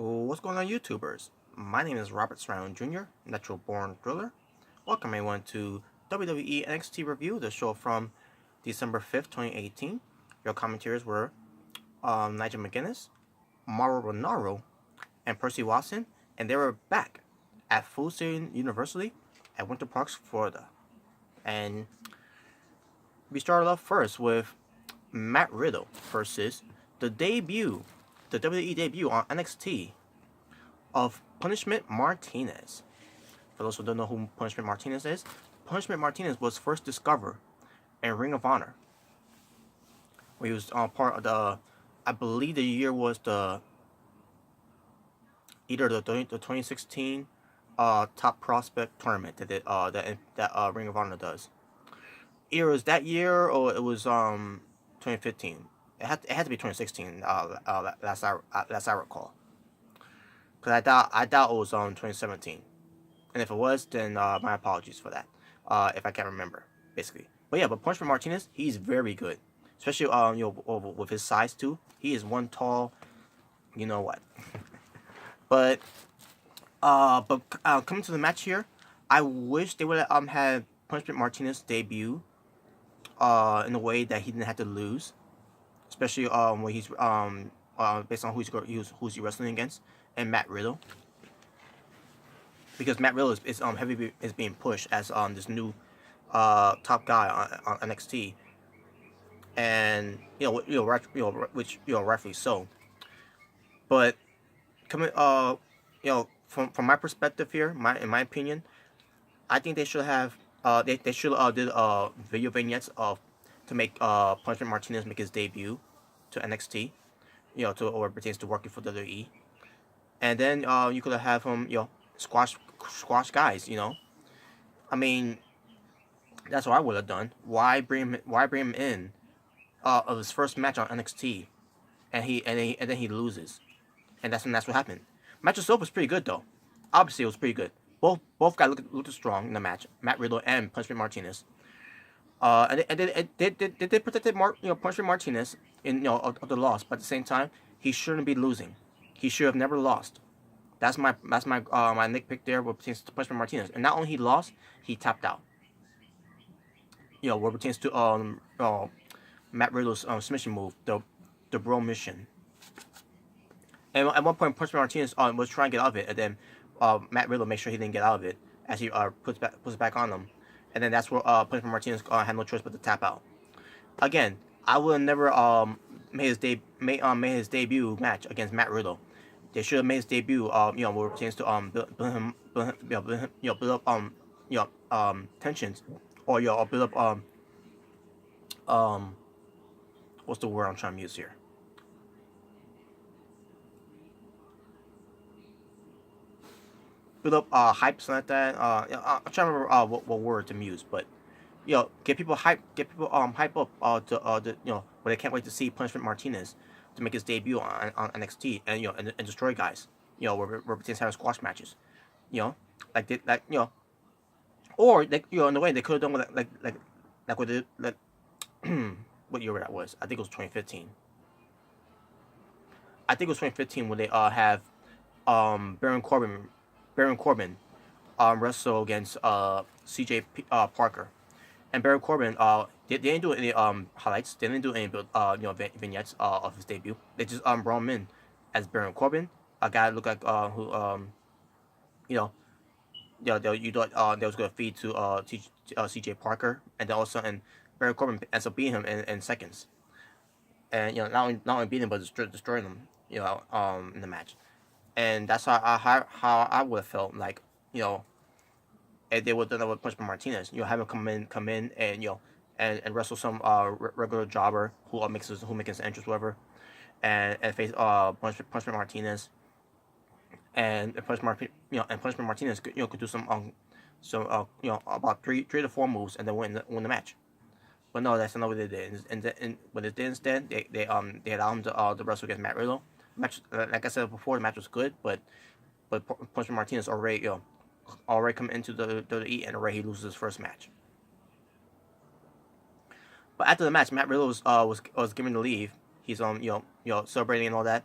What's going on, YouTubers? My name is Robert Serrano Jr., Natural Born Thriller. Welcome everyone to WWE NXT Review, the show from December 5th, 2018. Your commentators were Nigel McGuinness, Mauro Renaro, and Percy Watson, and they were back at Full Sail University at Winter Park, Florida. And we started off first with Matt Riddle versus the WWE debut on NXT of Punishment Martinez. For those who don't know who Punishment Martinez is, Punishment Martinez was first discovered in Ring of Honor, where he was part of I believe the year was either the 2016 Top Prospect Tournament that Ring of Honor does. Either it was that year or it was 2015. It had to be 2016. Last I recall. Because I doubt it was 2017. And if it was, then my apologies for that. If I can't remember, basically. But yeah, but Punishment Martinez, he's very good. Especially with his size too. He is one tall, you know what. but coming to the match here, I wish they would have had Punishment Martinez debut in a way that he didn't have to lose. Especially when he's based on who's he wrestling against, and Matt Riddle, because Matt Riddle is being pushed as this new top guy on NXT, and which rightfully so. But coming from my perspective here, in my opinion, I think they should have they should did video vignettes to make Punishment Martinez make his debut to NXT, to or pertains to working for WWE. And then you could have him, squash guys. I mean, that's what I would have done. Why bring him in of his first match on NXT, and then he loses, and that's what happened. Match itself was pretty good though. Obviously, it was pretty good. Both guys looked strong in the match. Matt Riddle and Punishment Martinez. And they protected Punishment Martinez of the loss, but at the same time, he shouldn't be losing. He should have never lost. That's my my nitpick there with pertains to Punishment Martinez. And not only he lost, he tapped out. What pertains to Matt Riddle's submission move, the bro mission. And at one point, Punishment Martinez was trying to get out of it, and then Matt Riddle made sure he didn't get out of it as he puts it back on him. And then that's where Punishment Martinez had no choice but to tap out. Again, I would have never made his debut match against Matt Riddle. They should have made his debut, where pertains to build up tensions, or build up what's the word I'm trying to use here? Build up hype, something like that. I'm trying to remember what word to use, but get people hype up where they can't wait to see Punishment Martinez to make his debut on NXT and destroy guys. Where pertains to having squash matches. Or they, in the way they could have done with like what it what year that was. I think it was 2015. I think it was 2015 when they have Baron Corbin wrestle against CJ Parker. And Baron Corbin, they didn't do any highlights. They didn't do any vignettes of his debut. They just brought him in as Baron Corbin, a guy looked like who you thought they was gonna feed to CJ Parker, and then all of a sudden Baron Corbin ends up beating him in seconds, and not only beating him but destroying him in the match. And that's how I would have felt like if they would have done that with Punishment Martinez. Have him come in and and wrestle some regular jobber who makes his entrance, whatever, and face Punishment Martinez, and Punishment Martinez could do some about three to four moves and then win the match. But no, that's not what they did. And what they did instead, they allowed him to wrestle against Matt Riddle. Match, like I said before, the match was good, but Punishment Martinez already come into the WWE, and already he loses his first match. But after the match, Matt Riddle was given the leave. He's celebrating and all that.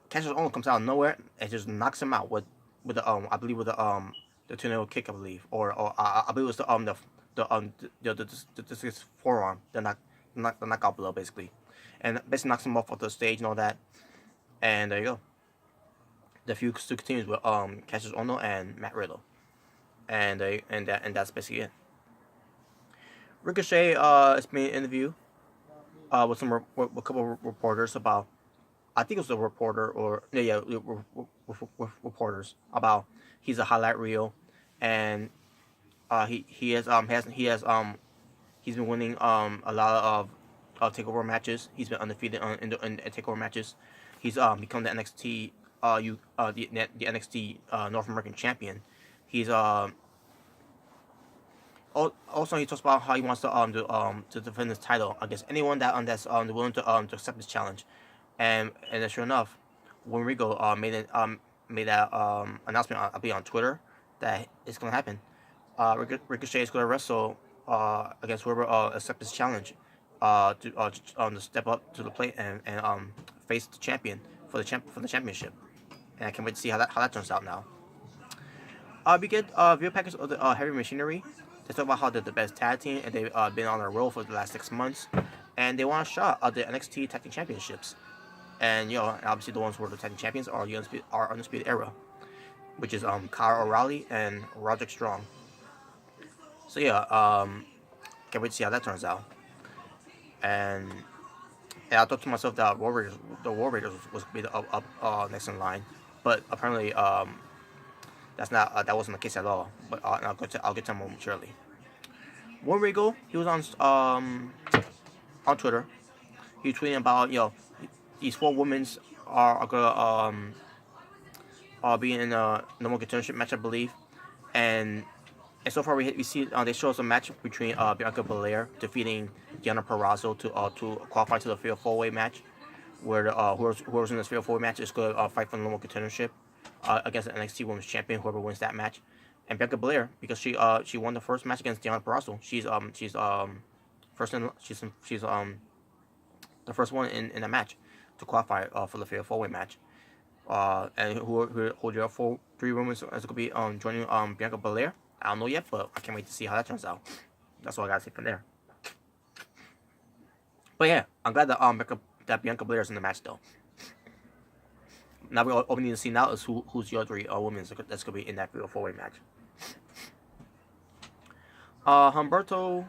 Cassius Ohno comes out of nowhere and just knocks him out with the I believe with the tornado kick, I believe, or I believe it was the forearm, the knockout blow basically, and basically knocks him off the stage and all that. And there you go. The feud still continues with Cassius Ohno and Matt Riddle, and that's basically it. Ricochet is being interviewed with with a couple of reporters about. I think it was a reporter or reporters about he's a highlight reel, and he's been winning a lot of takeover matches. He's been undefeated in takeover matches. He's become the NXT the NXT North American champion. He's also he talks about how he wants to defend his title against anyone that's willing to accept this challenge, and sure enough, when Rico made that announcement on Twitter that it's gonna happen. Ricochet is gonna wrestle against whoever accepts this challenge to step up to the plate and face the champion for the championship, and I can't wait to see how that turns out now. We get a video package of the Heavy Machinery. They talk about how they're the best tag team and they've been on a roll for the last 6 months, and they want a shot at the NXT Tag Team Championships. And obviously the ones who are the tag team champions are Undisputed Era, which is Kyle O'Reilly and Roderick Strong. So can't wait to see how that turns out. And I thought to myself that the War Raiders was going to be up next in line, but apparently that wasn't the case at all. But I'll get to them momentarily. War Regal, he was on Twitter. He was tweeting about these 4 women are gonna be in a number one contendership match, I believe, and so far we see they show us a match between Bianca Belair defeating Deonna Purrazzo to qualify to the Fatal 4-Way match, where whoever's in this Fatal 4-Way match is going to fight for the number one contendership against the NXT Women's Champion, whoever wins that match. And Bianca Belair, because she won the first match against Deonna Purrazzo, she's the first one in the match to qualify for the Fatal 4-Way match. And who the other 3 women is going to be joining Bianca Belair, I don't know yet, but I can't wait to see how that turns out. That's all I gotta say from there. But yeah, I'm glad that Bianca Belair is in the match though. Now all we need to see now is who's the other 3 women that's gonna be in that 4-Way match. Humberto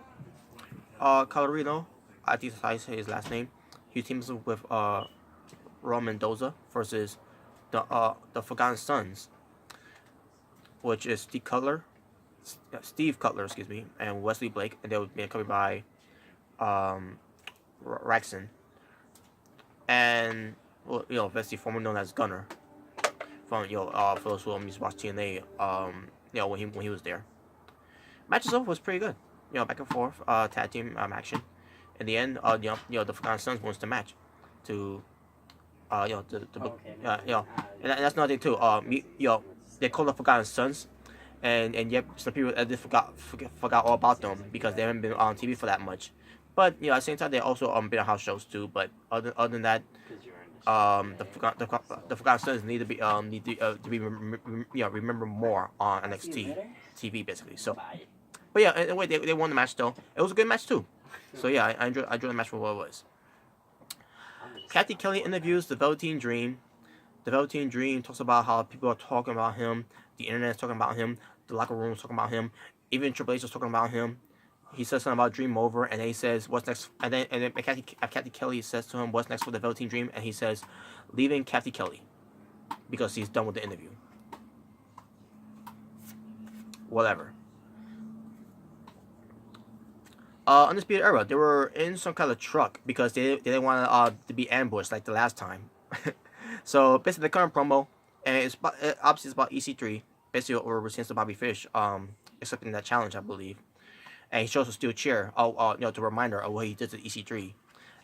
Calorino, I think that's how you say his last name. He teams up with Raul Mendoza versus the Forgotten Sons, which is Steve Cutler, and Wesley Blake, and they will be accompanied by Raxon, and Vesey, formerly known as Gunner, from for those who used to watch TNA, when he was there. Match itself was pretty good, back and forth, tag team action. In the end, the Forgotten Sons wins the match to, and that's another thing too. They call the Forgotten Sons, and yet some people just forgot all about them because they haven't been on TV for that much. But at the same time, they also been on house shows too. But other than that, the Forgotten Sons need to be remembered more on NXT TV basically. So, but yeah, anyway, they won the match though. It was a good match too. So yeah, I enjoyed the match for what it was. Kathy Kelly interviews the Velveteen Dream. The Velveteen Dream talks about how people are talking about him, the internet is talking about him, the locker room is talking about him, even Triple H is talking about him. He says something about Dream Over, and then he says, "What's next?" And then Kathy Kelly says to him, "What's next for the Velveteen Dream?" And he says, "Leaving Kathy Kelly," because he's done with the interview. Whatever. Undisputed Era, they were in some kind of truck because they didn't want to be ambushed like the last time. So basically the current promo, and obviously it's about EC3, basically what we're seeing to Bobby Fish, accepting that challenge, I believe. And he shows a steel chair, to remind her of what he did to EC3.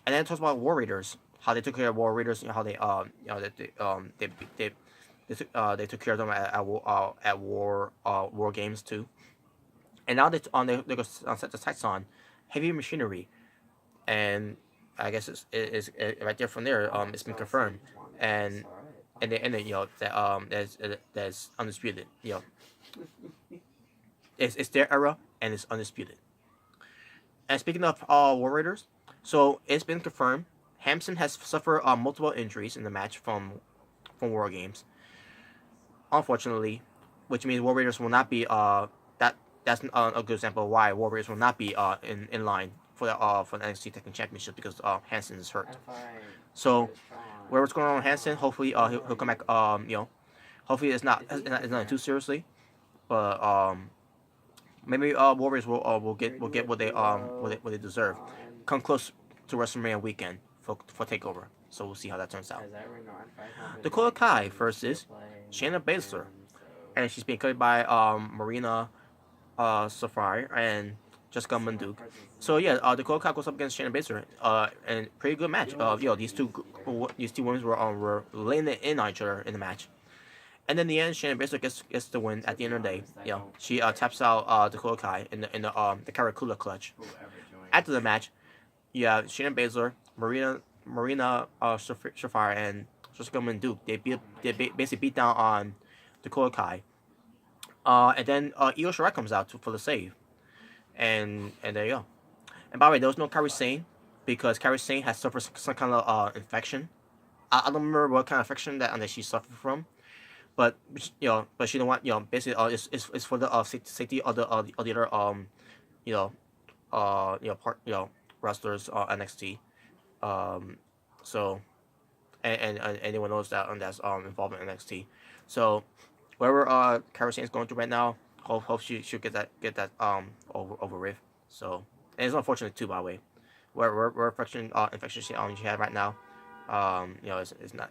And then it talks about War Raiders, how they took care of War Raiders, how they took care of them at War Games too. And now they're going to set the sights on Heavy Machinery, and I guess it's right there from there. It's been confirmed, and then that's undisputed. It's their era and it's undisputed. And speaking of War Raiders, so it's been confirmed Hampson has suffered multiple injuries in the match from War Games. Unfortunately, which means War Raiders will not be that's a good example of why War Raiders will not be in line for the NXT Tag Team Championship because Hansen is hurt. So whatever's going on with Hansen, hopefully he'll come back. Hopefully it's not too seriously, but maybe Warriors will get what they deserve. Come close to WrestleMania weekend for Takeover. So we'll see how that turns out. Dakota Kai versus Shayna Baszler, and she's being covered by Marina Safari and Jessica Manduke. So yeah, Dakota Kai goes up against Shayna Baszler, and pretty good match. These two women were laying it in on each other in the match. And then in the end, Shayna Baszler gets the win at the end of the day. She taps out Dakota Kai in the Karakula clutch. After the match, Shayna Baszler, Marina Shafir, and Jessica Manduke, they basically beat down on Dakota Kai. And then Io Shirai comes out for the save. And there you go. And by the way, there was no Kairi Sane because Kairi Sane has suffered some kind of infection. I don't remember what kind of infection that she suffered from. But she don't want basically it's for the safety of the other wrestlers NXT. So and anyone knows that's involved in NXT. So whatever Kairi Sane is going through right now, hope she'll get that over with. So and it's unfortunate too, by the way. Where infection she had right now, it's not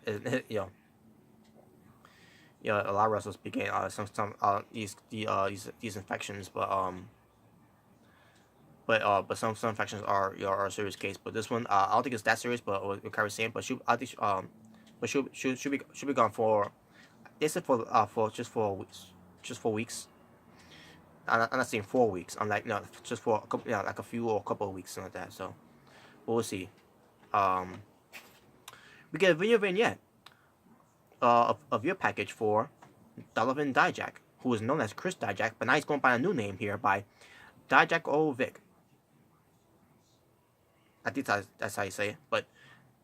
a lot of wrestlers begin these infections, but some infections are a serious case. But this one, I don't think it's that serious. But with Kairi Sane, but she'll be gone for. They said for just 4 weeks, just 4 weeks. I'm not saying 4 weeks. I'm like just for a couple, like a few or a couple of weeks, something like that. So we'll see. We get a video vignette of your package for Donovan Dijak, who is known as Chris Dijak, but now he's going by a new name here by Dijak Ovic. I think that's how you say it. But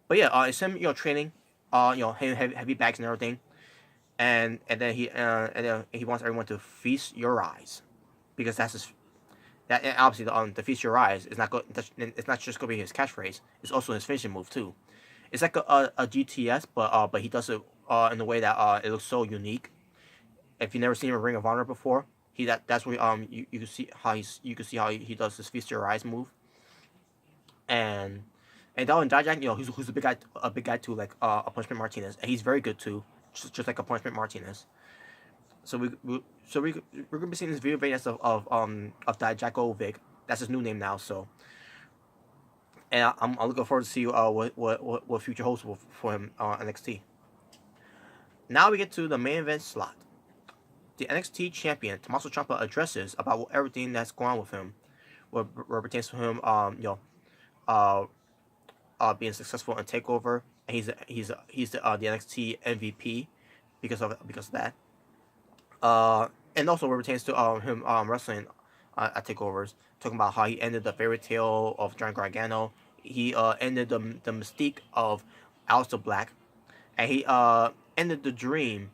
yeah, it's him, training, heavy bags and everything, and then he wants everyone to feast your eyes, because that's his. That obviously the feast your eyes is it's not just gonna be his catchphrase. It's also his finishing move too. It's like a GTS, but he does it in a way that it looks so unique. If you've never seen him in Ring of Honor before, that's where you can see how he does his feast your eyes move. And Dalvin Dijak, who's a big guy too, like a Punishment Martinez, and he's very good too, just like a Punishment Martinez. So we're gonna be seeing this video vignettes of Dijakovic. That's his new name now. So, and I'm looking forward to see what future hosts will for him on NXT. Now we get to the main event slot. The NXT champion Tommaso Ciampa addresses about everything that's going on with him, what pertains to him, being successful in Takeover, and he's the NXT MVP because of that. And also what pertains to him wrestling at Takeovers, talking about how he ended the fairy tale of John Gargano. He ended the mystique of Aleister Black, and he ended the dream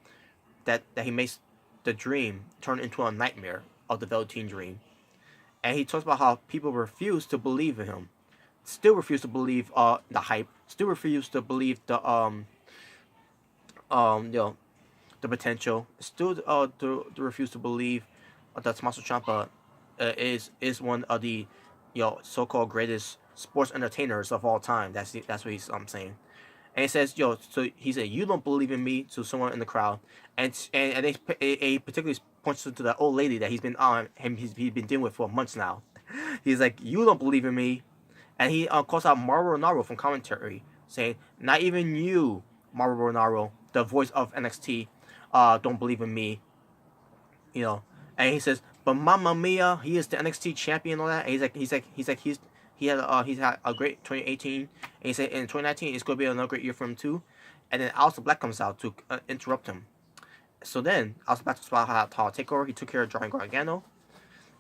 that he makes the dream turn into a nightmare of the Velveteen Dream. And he talks about how people refuse to believe in him, still refuse to believe the hype, still refuse to believe the potential, still to refuse to believe that Tommaso Ciampa is one of the so-called greatest sports entertainers of all time. That's what he's saying. And he says, so he said, you don't believe in me, to someone in the crowd, and he particularly points to that old lady that he's been dealing with for months now. He's like, you don't believe in me, and he calls out Mauro Ranallo from commentary, saying, not even you, Mauro Ranallo, the voice of NXT, don't believe in me, And he says, but Mamma Mia, he is the NXT champion and all that. And he's had a great 2018, and he said in 2019 it's going to be another great year for him too. and then Aleister Black comes out to interrupt him. So then Aleister Black talks about how takeover he took care of Johnny Gargano,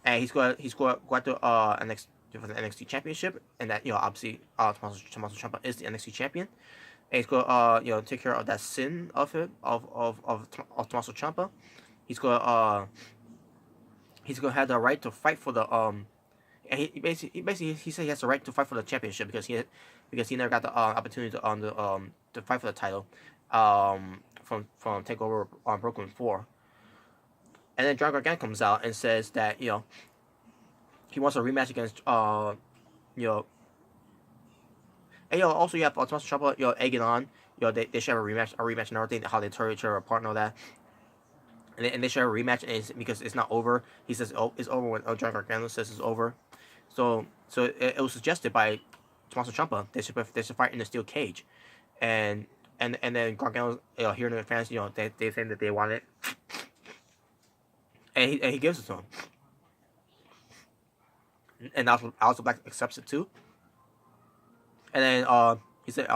and he's going to NXT for the NXT Championship, and that obviously Tommaso Ciampa is the NXT champion, and he's going to take care of that sin of him of Tommaso Ciampa. He's going to have the right to fight for the and he basically he said he has the right to fight for the championship because he never got the opportunity to fight for the title from Takeover on Brooklyn 4. And then Johnny Gargano comes out and says that he wants a rematch against and also you have Tommaso Ciampa egging on they should have a rematch and everything, how they tell each other apart and all that. And they should have a rematch, and it's because it's not over. He says it's over when Johnny Gargano says it's over. So it was suggested by Tommaso Ciampa they should fight in the steel cage, and then Gargano hearing the fans they saying that they want it, and he gives it to him, and also Black accepts it too. And then he said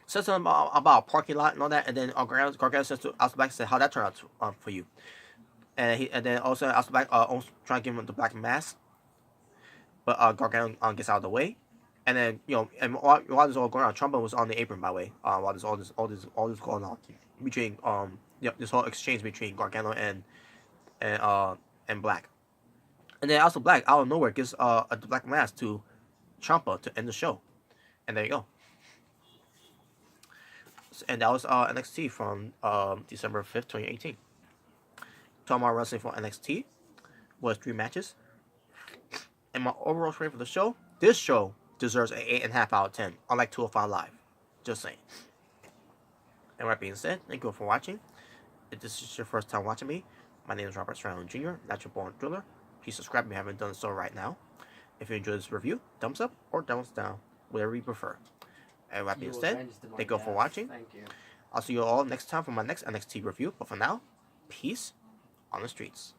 says something about a parking lot and all that, and then Gargano says to Aleister Black, said how that turned out for you, and then also Aleister Black also trying to give him the black mask, but Gargano gets out of the way, and then and while this all going on, Ciampa was on the apron, by the way, while this all this going on between this whole exchange between Gargano and Black, and then also Black out of nowhere gives a black mask to Ciampa to end the show, and there you go. And that was NXT from December 5th, 2018. Talking about wrestling for NXT was 3 matches. And my overall rating for the show, this show deserves an 8.5 out of 10, unlike 205 Live. Just saying. And with that being said, thank you all for watching. If this is your first time watching me, my name is Robert Serrano Jr., Natural Born Thriller. Please subscribe if you haven't done so right now. If you enjoyed this review, thumbs up or thumbs down, whatever you prefer. And with that being said, thank you all for watching. Thank you. I'll see you all next time for my next NXT review. But for now, peace on the streets.